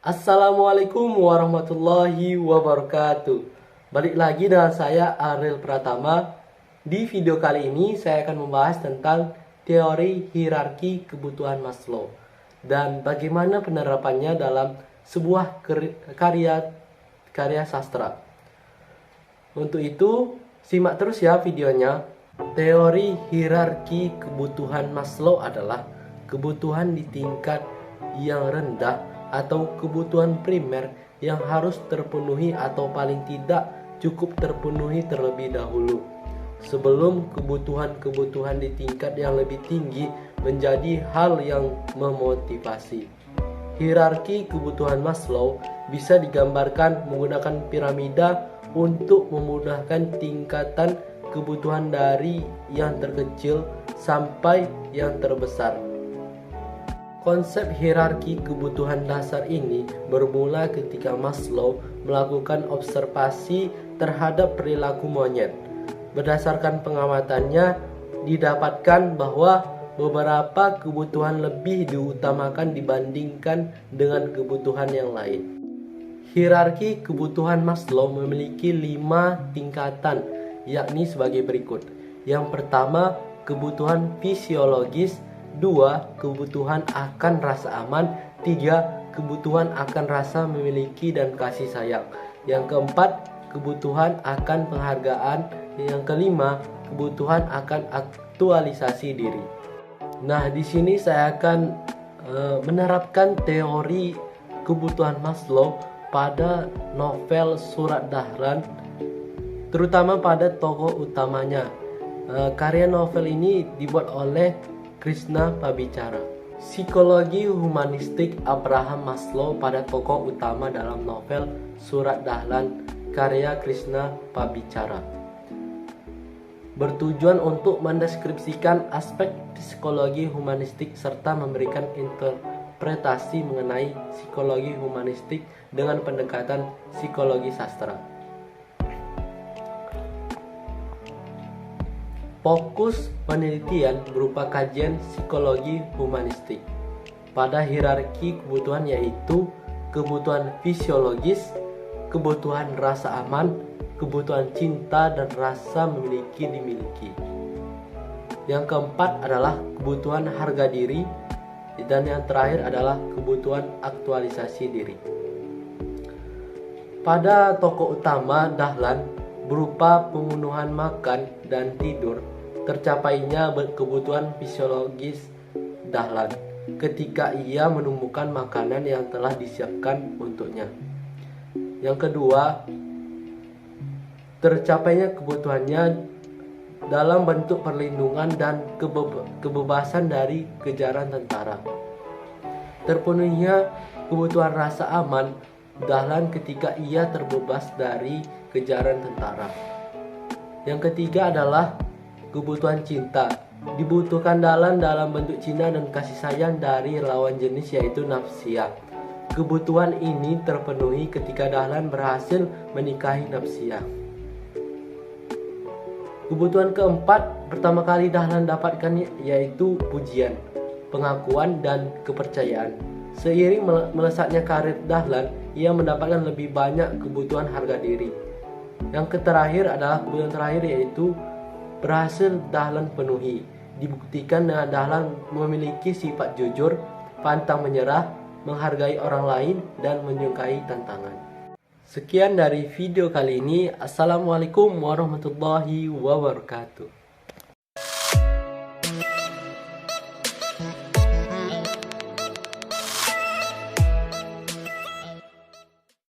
Assalamualaikum warahmatullahi wabarakatuh. Balik lagi dengan saya Ariel Pratama. Di video kali ini saya akan membahas tentang teori hierarki kebutuhan Maslow dan bagaimana penerapannya dalam sebuah karya sastra. Untuk itu, simak terus ya videonya. Teori hierarki kebutuhan Maslow adalah kebutuhan di tingkat yang rendah atau kebutuhan primer yang harus terpenuhi atau paling tidak cukup terpenuhi terlebih dahulu sebelum kebutuhan-kebutuhan di tingkat yang lebih tinggi menjadi hal yang memotivasi. Hierarki kebutuhan Maslow bisa digambarkan menggunakan piramida untuk memudahkan tingkatan kebutuhan dari yang terkecil sampai yang terbesar. Konsep hierarki kebutuhan dasar ini bermula ketika Maslow melakukan observasi terhadap perilaku monyet. Berdasarkan pengamatannya, didapatkan bahwa beberapa kebutuhan lebih diutamakan dibandingkan dengan kebutuhan yang lain. Hierarki kebutuhan Maslow memiliki 5 tingkatan, yakni sebagai berikut. Yang pertama, kebutuhan fisiologis. 2. Kebutuhan akan rasa aman. 3. Kebutuhan akan rasa memiliki dan kasih sayang. Yang keempat, kebutuhan akan penghargaan. Yang kelima, kebutuhan akan aktualisasi diri. Nah, di sini saya akan menerapkan teori kebutuhan Maslow pada novel Surat Dahlan, terutama pada tokoh utamanya. Karya novel ini dibuat oleh Krishna Pabicara. Psikologi humanistik Abraham Maslow pada tokoh utama dalam novel Surat Dahlan karya Krishna Pabicara bertujuan untuk mendeskripsikan aspek psikologi humanistik serta memberikan interpretasi mengenai psikologi humanistik dengan pendekatan psikologi sastra. Fokus penelitian berupa kajian psikologi humanistik pada hierarki kebutuhan, yaitu kebutuhan fisiologis, kebutuhan rasa aman, kebutuhan cinta dan rasa memiliki dimiliki. Yang keempat adalah kebutuhan harga diri, dan yang terakhir adalah kebutuhan aktualisasi diri. Pada tokoh utama Dahlan berupa pemenuhan makan dan tidur, tercapainya kebutuhan fisiologis Dahlan ketika ia menemukan makanan yang telah disiapkan untuknya. Yang kedua, tercapainya kebutuhannya dalam bentuk perlindungan dan kebebasan dari kejaran tentara. Terpenuhinya kebutuhan rasa aman Dahlan ketika ia terbebas dari kejaran tentara. Yang ketiga adalah kebutuhan cinta. Dibutuhkan Dahlan dalam bentuk cinta dan kasih sayang dari lawan jenis, yaitu Nafsia. Kebutuhan ini terpenuhi ketika Dahlan berhasil menikahi Nafsia. Kebutuhan keempat pertama kali Dahlan dapatkan yaitu pujian, pengakuan, dan kepercayaan. Seiring melesatnya karir Dahlan, ia mendapatkan lebih banyak kebutuhan harga diri. Yang terakhir adalah kebutuhan terakhir, yaitu berhasil Dahlan penuhi. Dibuktikan dengan Dahlan memiliki sifat jujur, pantang menyerah, menghargai orang lain, dan menyukai tantangan. Sekian dari video kali ini. Assalamualaikum warahmatullahi wabarakatuh.